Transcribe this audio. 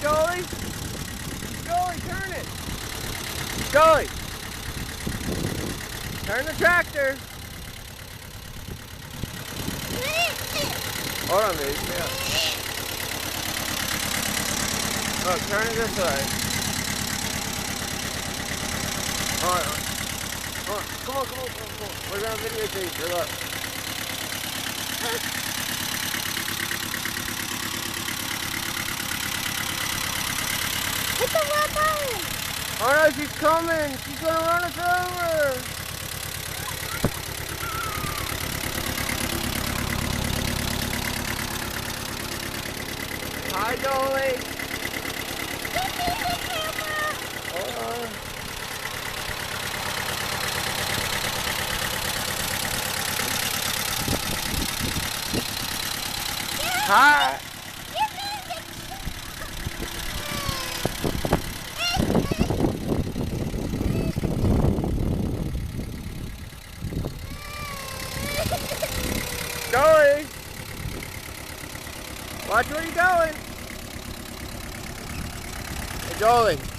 Jolie. Jolie, turn it. Jolie. Turn the tractor. Hold on, baby. Yeah. Look, turn it this way. Alright. Come on. We're gonna videotape you. Look. Hit the red button. Oh no, she's coming. She's gonna run us over. Hi, Jolie. Give me the camera. Hold on. Hi. Jolie. Watch where you're going. Hey, Jolie.